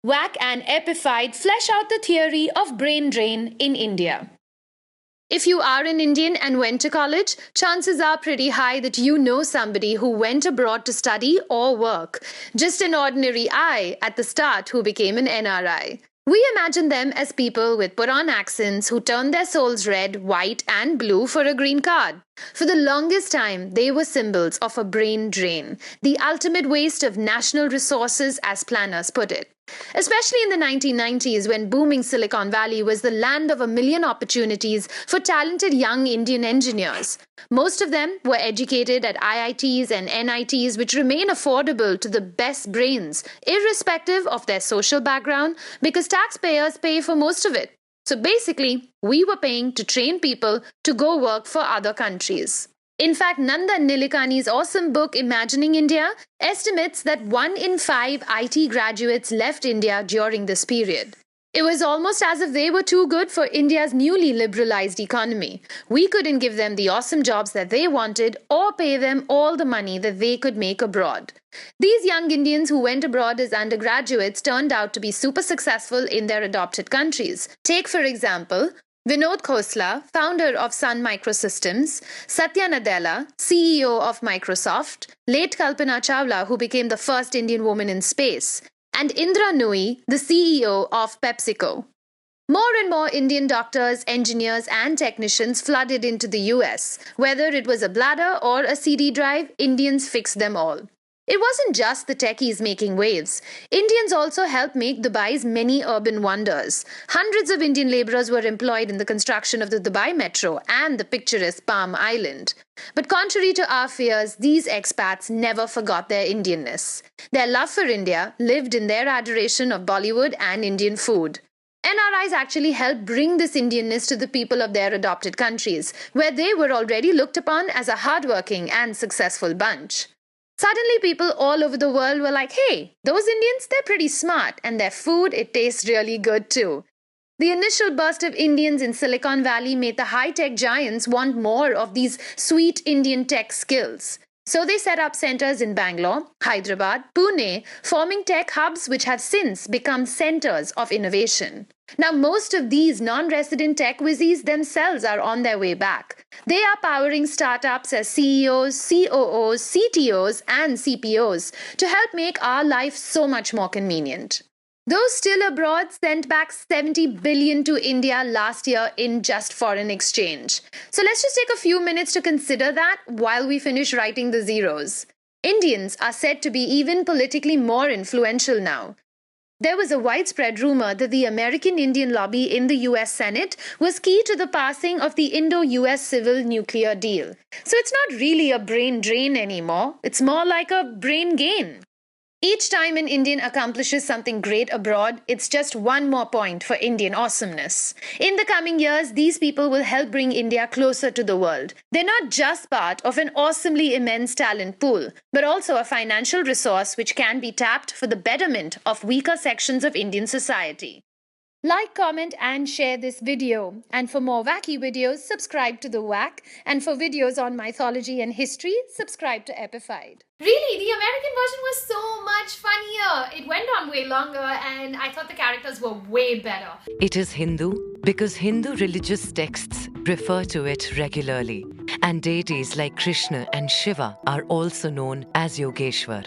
Wack and Epified flesh out the theory of brain drain in India. If you are an Indian and went to college, chances are pretty high that you know somebody who went abroad to study or work. Just an ordinary I at the start who became an NRI. We imagine them as people with put on accents who turn their souls red, white, and blue for a green card. For the longest time, they were symbols of a brain drain, the ultimate waste of national resources, as planners put it. Especially in the 1990s, when booming Silicon Valley was the land of a million opportunities for talented young Indian engineers. Most of them were educated at IITs and NITs, which remain affordable to the best brains, irrespective of their social background, because taxpayers pay for most of it. So basically, we were paying to train people to go work for other countries. In fact, Nandan Nilikani's awesome book Imagining India estimates that 1 in 5 IT graduates left India during this period. It was almost as if they were too good for India's newly liberalized economy. We couldn't give them the awesome jobs that they wanted or pay them all the money that they could make abroad. These young Indians who went abroad as undergraduates turned out to be super successful in their adopted countries. Take, for example, Vinod Khosla, founder of Sun Microsystems, Satya Nadella, CEO of Microsoft, late Kalpana Chawla, who became the first Indian woman in space, and Indra Nooyi, the CEO of PepsiCo. More and more Indian doctors, engineers, and technicians flooded into the US. Whether it was a bladder or a CD drive, Indians fixed them all. It wasn't just the techies making waves. Indians also helped make Dubai's many urban wonders. Hundreds of Indian laborers were employed in the construction of the Dubai Metro and the picturesque Palm Island. But contrary to our fears, these expats never forgot their Indianness. Their love for India lived in their adoration of Bollywood and Indian food. NRIs actually helped bring this Indianness to the people of their adopted countries, where they were already looked upon as a hardworking and successful bunch. Suddenly, people all over the world were like, hey, those Indians, they're pretty smart, and their food, it tastes really good too. The initial burst of Indians in Silicon Valley made the high-tech giants want more of these sweet Indian tech skills. So they set up centers in Bangalore, Hyderabad, Pune, forming tech hubs which have since become centers of innovation. Now, most of these non-resident tech whizzies themselves are on their way back. They are powering startups as CEOs, COOs, CTOs, and CPOs to help make our life so much more convenient. Those still abroad sent back 70 billion to India last year in just foreign exchange. So let's just take a few minutes to consider that while we finish writing the zeros. Indians are said to be even politically more influential now. There was a widespread rumor that the American Indian lobby in the US Senate was key to the passing of the Indo-US civil nuclear deal. So it's not really a brain drain anymore. It's more like a brain gain. Each time an Indian accomplishes something great abroad, it's just one more point for Indian awesomeness. In the coming years, these people will help bring India closer to the world. They're not just part of an awesomely immense talent pool, but also a financial resource which can be tapped for the betterment of weaker sections of Indian society. Like, comment, and share this video. And for more wacky videos, subscribe to The Wack. And for videos on mythology and history, subscribe to Epified. Really, the American version was so much funnier. It went on way longer, and I thought the characters were way better. It is Hindu because Hindu religious texts refer to it regularly. And deities like Krishna and Shiva are also known as Yogeshwar.